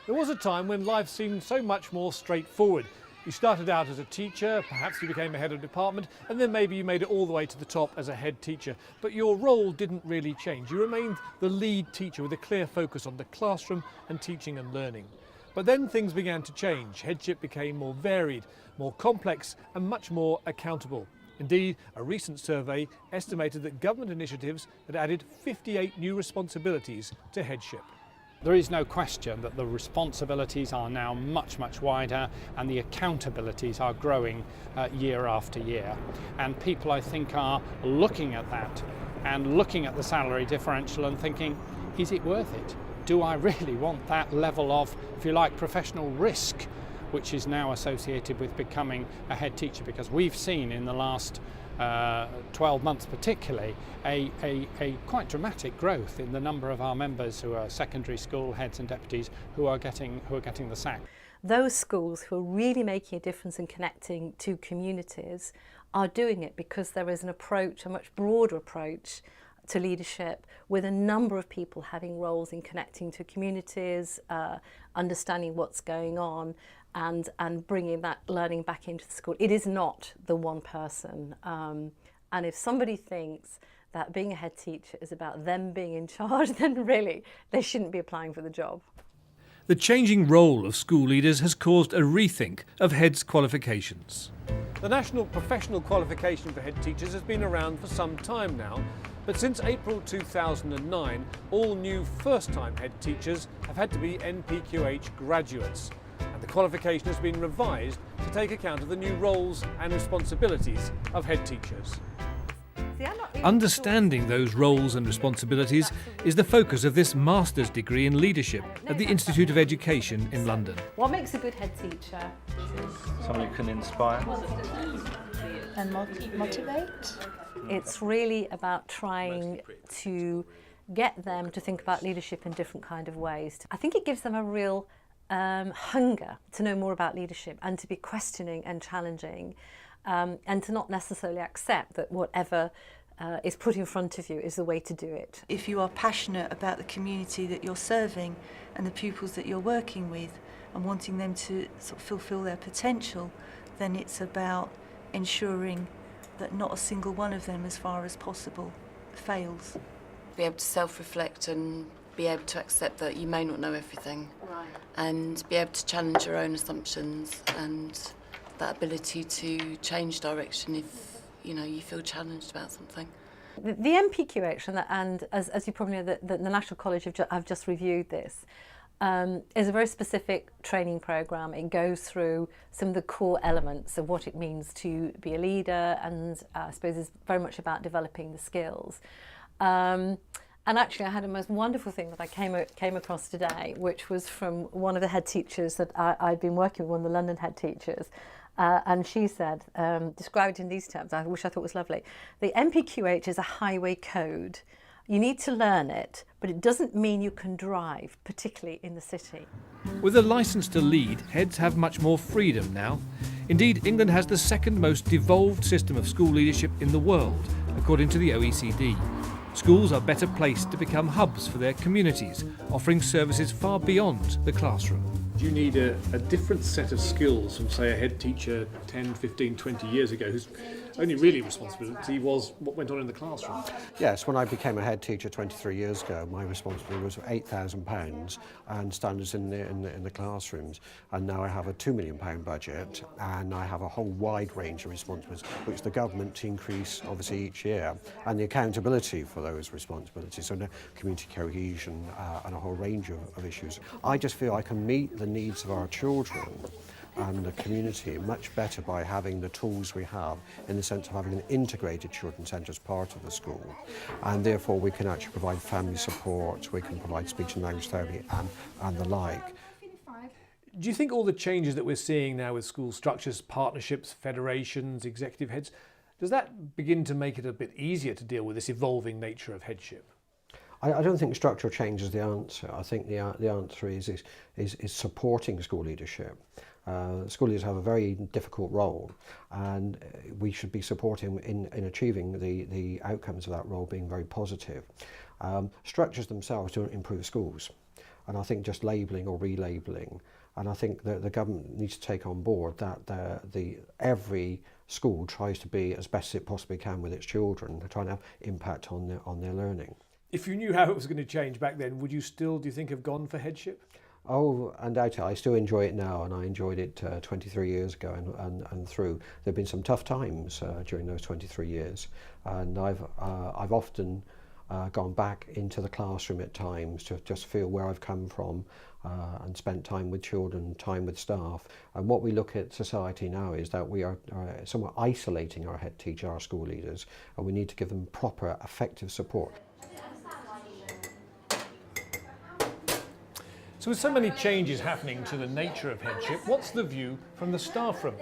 There was a time when life seemed so much more straightforward. You started out as a teacher, perhaps you became a head of department, and then maybe you made it all the way to the top as a head teacher. But your role didn't really change. You remained the lead teacher with a clear focus on the classroom and teaching and learning. But then things began to change. Headship became more varied, more complex, and much more accountable. Indeed, a recent survey estimated that government initiatives had added 58 new responsibilities to Headship. There is no question that the responsibilities are now much wider and the accountabilities are growing year after year. And people, I think, are looking at that and looking at the salary differential and thinking, is it worth it? Do I really want that level of, if you like, professional risk, which is now associated with becoming a head teacher? Because we've seen in the last 12 months particularly a quite dramatic growth in the number of our members who are secondary school heads and deputies who are getting the sack. Those schools who are really making a difference in connecting to communities are doing it because there is an approach, a much broader approach to leadership, with a number of people having roles in connecting to communities, understanding what's going on, and bringing that learning back into the school. It is not the one person. And if somebody thinks that being a head teacher is about them being in charge, then really they shouldn't be applying for the job. The changing role of school leaders has caused a rethink of heads' qualifications. The National Professional Qualification for Head Teachers has been around for some time now, but since April 2009, all new first-time head teachers have had to be NPQH graduates, and the qualification has been revised to take account of the new roles and responsibilities of head teachers. Understanding those roles and responsibilities is the focus of this master's degree in leadership at the Institute of Education in London. What makes a good head teacher? Someone who can inspire and motivate. It's really about trying to get them to think about leadership in different kind of ways. I think it gives them a real hunger to know more about leadership and to be questioning and challenging, and to not necessarily accept that whatever is put in front of you is the way to do it. If you are passionate about the community that you're serving and the pupils that you're working with and wanting them to sort of fulfil their potential, then it's about ensuring that not a single one of them, as far as possible, fails. Be able to self-reflect and be able to accept that you may not know everything, right, and be able to challenge your own assumptions, and that ability to change direction if you feel challenged about something. The NPQH and as you probably know, the National College have just reviewed this. Is a very specific training programme. It goes through some of the core elements of what it means to be a leader, and I suppose is very much about developing the skills. And actually I had a most wonderful thing that I came across today, which was from one of the head teachers that I'd been working with, one of the London head teachers. And she said, described in these terms, which I thought was lovely: the NPQH is a highway code. You need to learn it, but it doesn't mean you can drive, particularly in the city. With a licence to lead, heads have much more freedom now. Indeed, England has the second most devolved system of school leadership in the world, according to the OECD. Schools are better placed to become hubs for their communities, offering services far beyond the classroom. Do you need a different set of skills from, say, a head teacher 10, 15, 20 years ago, whose only really responsibility was what went on in the classroom? Yes, when I became a head teacher 23 years ago, my responsibility was £8,000 and standards in the classrooms. And now I have a £2 million budget, and I have a whole wide range of responsibilities, which the government increase obviously each year, and the accountability for those responsibilities, so community cohesion and a whole range of issues. I just feel I can meet the needs of our children and the community much better by having the tools we have, in the sense of having an integrated children's centre as part of the school, and therefore we can actually provide family support, we can provide speech and language therapy and the like. Do you think all the changes that we're seeing now with school structures, partnerships, federations, executive heads, does that begin to make it a bit easier to deal with this evolving nature of headship? I don't think structural change is the answer. I think the answer is supporting school leadership. School leaders have a very difficult role, and we should be supporting in achieving the outcomes of that role being very positive. Structures themselves don't improve schools. And I think just labelling or relabelling, and I think that the government needs to take on board that every school tries to be as best it possibly can with its children, trying to have impact on their learning. If you knew how it was going to change back then, would you still, do you think, have gone for headship? Oh, undoubtedly. I still enjoy it now, and I enjoyed it 23 years ago and through. There have been some tough times during those 23 years, and I've often gone back into the classroom at times to just feel where I've come from and spent time with children, time with staff. And what we look at society now is that we are somewhat isolating our head teacher, our school leaders, and we need to give them proper, effective support. So with so many changes happening to the nature of headship, what's the view from the staff room?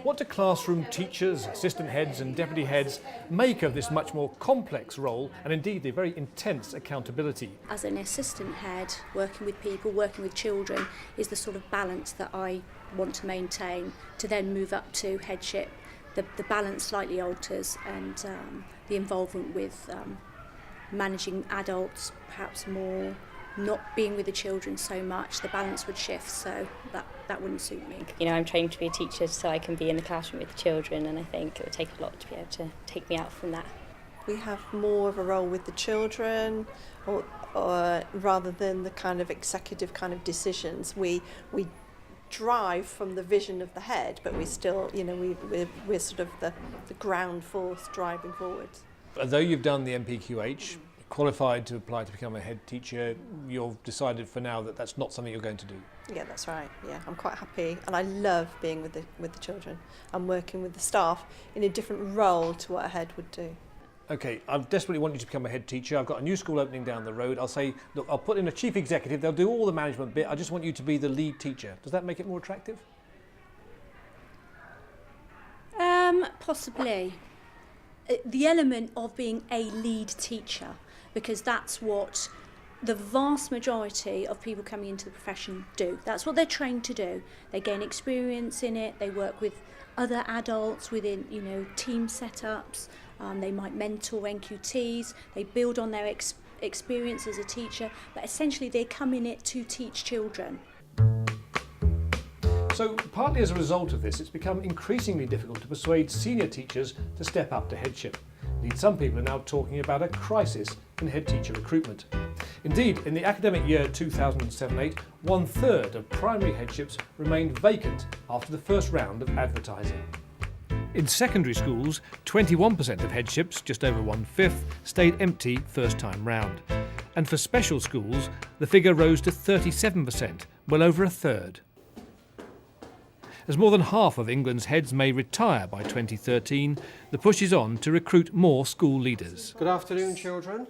What do classroom teachers, assistant heads and deputy heads make of this much more complex role and indeed the very intense accountability? As an assistant head, working with people, working with children is the sort of balance that I want to maintain to then move up to headship. The balance slightly alters, and the involvement with managing adults, perhaps more, not being with the children so much, the balance would shift, so that wouldn't suit me. You know, I'm trained to be a teacher so I can be in the classroom with the children, and I think it would take a lot to be able to take me out from that. We have more of a role with the children, or rather than the kind of executive kind of decisions. We drive from the vision of the head, but we still, you know, we're sort of the ground force driving forward. Although you've done the NPQH, qualified to apply to become a head teacher, you've decided for now that that's not something you're going to do. Yeah, that's right. Yeah, I'm quite happy, and I love being with the children and working with the staff in a different role to what a head would do. Okay, I desperately want you to become a head teacher. I've got a new school opening down the road. I'll say, look, I'll put in a chief executive. They'll do all the management bit. I just want you to be the lead teacher. Does that make it more attractive? Possibly. The element of being a lead teacher, because that's what the vast majority of people coming into the profession do. That's what they're trained to do. They gain experience in it. They work with other adults within, you know, team setups. They might mentor NQTs. They build on their experience as a teacher, but essentially they come in it to teach children. So partly as a result of this, it's become increasingly difficult to persuade senior teachers to step up to headship. Indeed, some people are now talking about a crisis in head teacher recruitment. Indeed, in the academic year 2007-8, 1/3 of primary headships remained vacant after the first round of advertising. In secondary schools, 21% of headships, just over 1/5, stayed empty first time round. And for special schools, the figure rose to 37%, well over 1/3. As more than half of England's heads may retire by 2013, the push is on to recruit more school leaders. Good afternoon, children.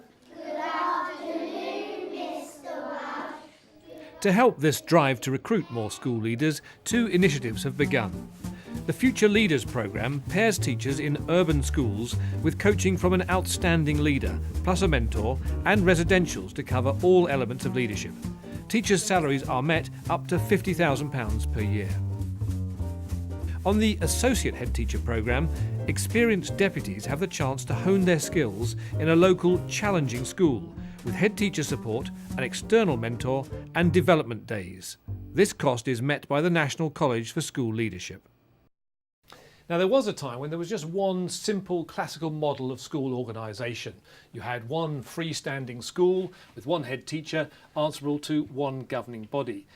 To help this drive to recruit more school leaders, 2 initiatives have begun. The Future Leaders programme pairs teachers in urban schools with coaching from an outstanding leader, plus a mentor, and residentials to cover all elements of leadership. Teachers' salaries are met up to £50,000 per year. On the Associate Head Teacher programme, experienced deputies have the chance to hone their skills in a local challenging school, with head teacher support, an external mentor and development days. This cost is met by the National College for School Leadership. Now, there was a time when there was just one simple classical model of school organisation. You had one freestanding school with one head teacher answerable to one governing body.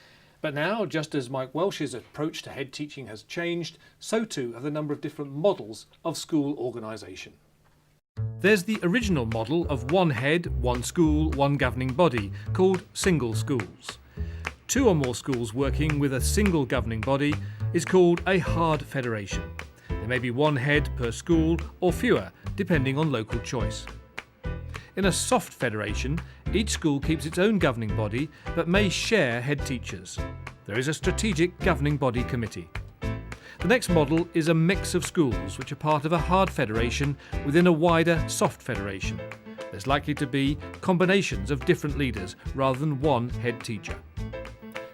But now, just as Mike Welsh's approach to head teaching has changed, so too have the number of different models of school organisation. There's the original model of one head, one school, one governing body, called single schools. 2 or more schools working with a single governing body is called a hard federation. There may be one head per school or fewer, depending on local choice. In a soft federation, each school keeps its own governing body but may share head teachers. There is a strategic governing body committee. The next model is a mix of schools which are part of a hard federation within a wider soft federation. There's likely to be combinations of different leaders rather than one head teacher.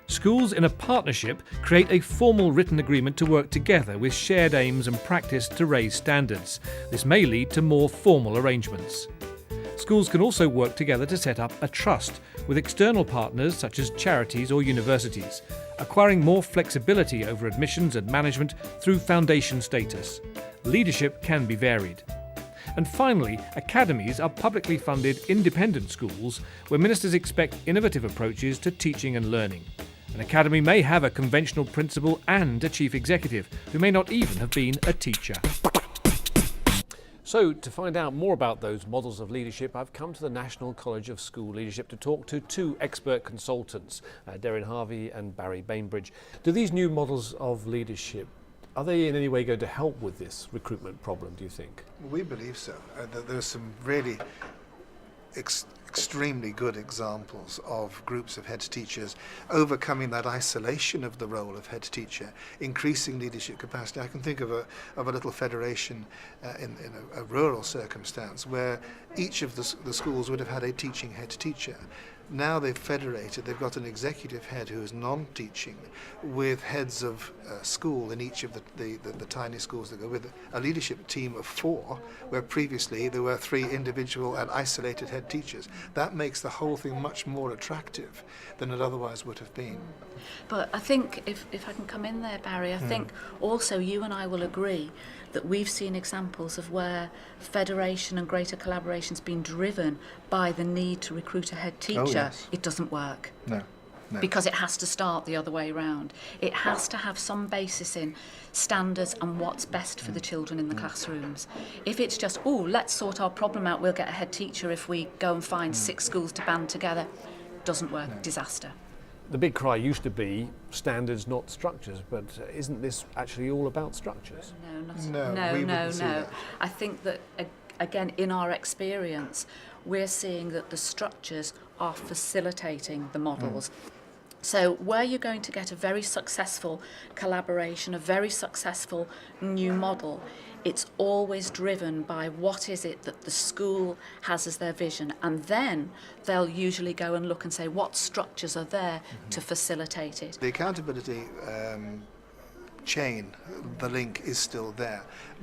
Schools in a partnership create a formal written agreement to work together with shared aims and practice to raise standards. This may lead to more formal arrangements. Schools can also work together to set up a trust with external partners such as charities or universities, acquiring more flexibility over admissions and management through foundation status. Leadership can be varied. And finally, academies are publicly funded independent schools where ministers expect innovative approaches to teaching and learning. An academy may have a conventional principal and a chief executive, who may not even have been a teacher. So, to find out more about those models of leadership, I've come to the National College of School Leadership to talk to two expert consultants, Deryn Harvey and Barry Bainbridge. Do these new models of leadership, are they in any way going to help with this recruitment problem, do you think? We believe so. There's some really extremely good examples of groups of head teachers overcoming that isolation of the role of head teacher, increasing leadership capacity. I can think of a little federation in a rural circumstance where each of the schools would have had a teaching head teacher. Now they've federated, they've got an executive head who is non-teaching with heads of school in each of the tiny schools that go with it. A leadership team of 4, where previously there were 3 individual and isolated head teachers. That makes the whole thing much more attractive than it otherwise would have been. But I think, if I can come in there, Barry, I think also you and I will agree that we've seen examples of where federation and greater collaboration has been driven by the need to recruit a head teacher. Oh, yes. It doesn't work. No. Because it has to start the other way around. It has to have some basis in standards and what's best for the children in the classrooms. If it's just, let's sort our problem out, we'll get a head teacher if we go and find 6 schools to band together, doesn't work. Disaster. The big cry used to be standards, not structures, but isn't this actually all about structures? No. I think that, again, in our experience, we're seeing that the structures are facilitating the models. So where you're going to get a very successful collaboration, a very successful new model, it's always driven by what is it that the school has as their vision, and then they'll usually go and look and say what structures are there to facilitate it. The accountability chain, the link is still there,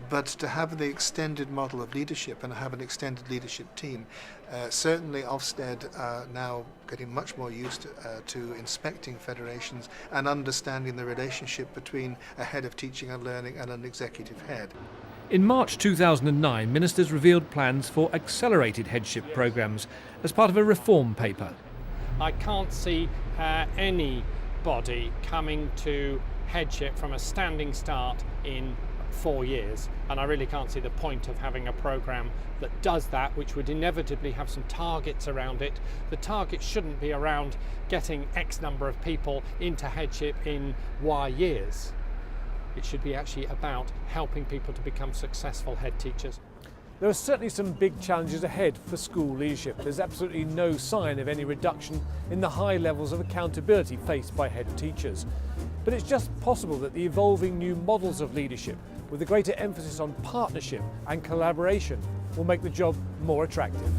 but to have the extended model of leadership and have an extended leadership team, certainly Ofsted are now getting much more used to inspecting federations and understanding the relationship between a head of teaching and learning and an executive head. In March 2009, ministers revealed plans for accelerated headship programmes as part of a reform paper. I can't see anybody coming to headship from a standing start in 4 years, and I really can't see the point of having a programme that does that, which would inevitably have some targets around it. The target shouldn't be around getting X number of people into headship in Y years. It should be actually about helping people to become successful head teachers. There are certainly some big challenges ahead for school leadership. There's absolutely no sign of any reduction in the high levels of accountability faced by head teachers. But it's just possible that the evolving new models of leadership, with a greater emphasis on partnership and collaboration, will make the job more attractive.